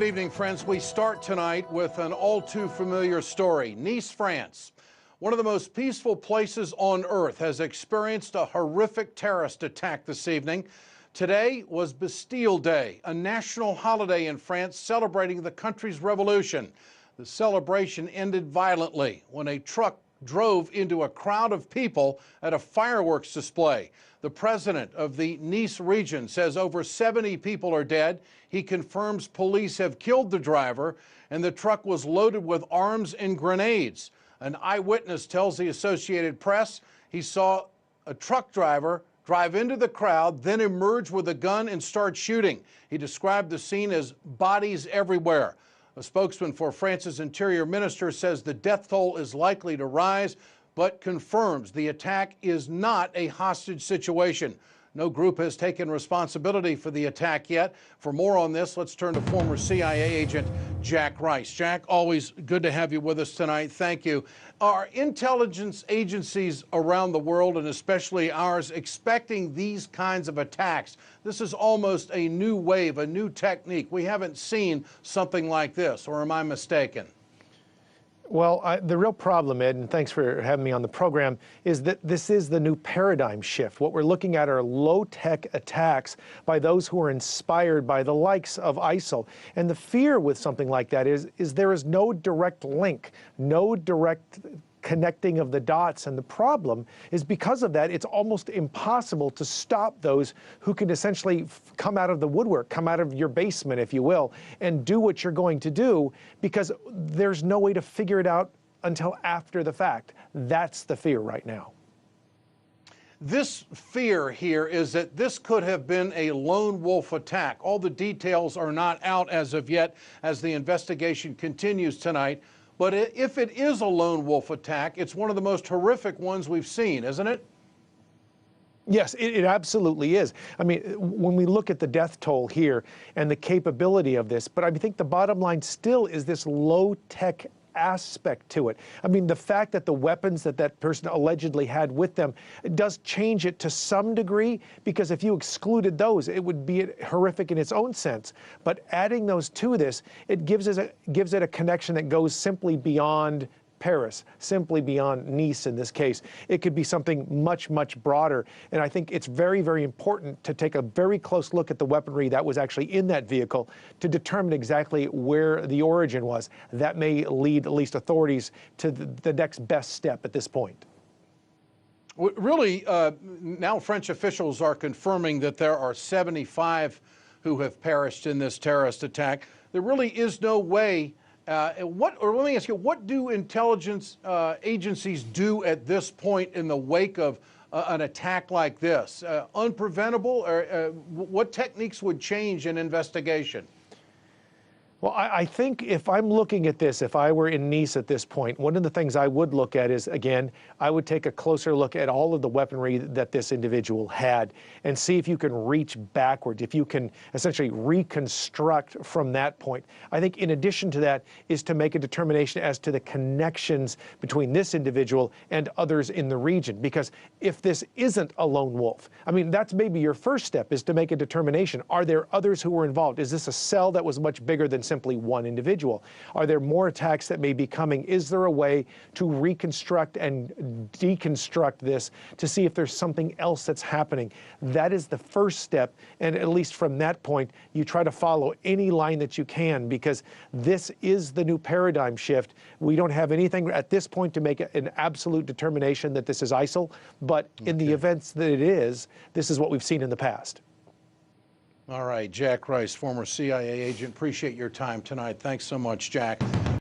Good evening, friends. We start tonight with an all too familiar story. Nice, France, one of the most peaceful places on earth, has experienced a horrific terrorist attack this evening. Today was Bastille Day, a national holiday in France celebrating the country's revolution. The celebration ended violently when a truck drove into a crowd of people at a fireworks display. The president of the Nice region says over 70 people are dead. He confirms police have killed the driver, and the truck was loaded with arms and grenades. An eyewitness tells the Associated Press he saw a truck driver drive into the crowd, then emerge with a gun and start shooting. He described the scene as bodies everywhere. A spokesman for France's interior minister says the death toll is likely to rise, but confirms the attack is not a hostage situation. No group has taken responsibility for the attack yet. For more on this, let's turn to former CIA agent Jack Rice. Jack, always good to have you with us tonight. Thank you. Are intelligence agencies around the world, and especially ours, expecting these kinds of attacks? This is almost a new wave, a new technique. We haven't seen something like this, or am I mistaken? Well, the real problem, Ed, and thanks for having me on the program, is that this is the new paradigm shift. What we're looking at are low-tech attacks by those who are inspired by the likes of ISIL. And the fear with something like that is there is no direct link, no direct connecting of the dots. And the problem is because of that, it's almost impossible to stop those who can essentially come out of the woodwork, come out of your basement, if you will, and do what you're going to do, because there's no way to figure it out until after the fact. That's the fear right now. This fear here is that this could have been a lone wolf attack. All the details are not out as of yet as the investigation continues tonight. But if it is a lone wolf attack, it's one of the most horrific ones we've seen, isn't it? Yes, it absolutely is. I mean, when we look at the death toll here and the capability of this, but I think the bottom line still is this low-tech aspect to it. I mean, the fact that the weapons that that person allegedly had with them does change it to some degree, because if you excluded those, it would be horrific in its own sense. But adding those to this, it gives it a connection that goes simply beyond Paris, simply beyond Nice in this case. It could be something much, much broader. And I think it's very, very important to take a very close look at the weaponry that was actually in that vehicle to determine exactly where the origin was. That may lead at least authorities to the next best step at this point. Really, now French officials are confirming that there are 75 who have perished in this terrorist attack. There really is no way. Let me ask you, what do intelligence agencies do at this point in the wake of an attack like this? Unpreventable? Or what techniques would change in investigation? Well, I think if I'm looking at this, if I were in Nice at this point, one of the things I would look at is, again, I would take a closer look at all of the weaponry that this individual had and see if you can reach backward, if you can essentially reconstruct from that point. I think in addition to that is to make a determination as to the connections between this individual and others in the region. Because if this isn't a lone wolf, I mean, that's maybe your first step, is to make a determination. Are there others who were involved? Is this a cell that was much bigger than simply one individual? Are there more attacks that may be coming? Is there a way to reconstruct and deconstruct this to see if there's something else that's happening? That is the first step, and at least from that point, you try to follow any line that you can, because this is the new paradigm shift. We don't have anything at this point to make an absolute determination that this is ISIL, but in the events that it is, this is what we've seen in the past. All right, Jack Rice, former CIA agent. Appreciate your time tonight. Thanks so much, Jack.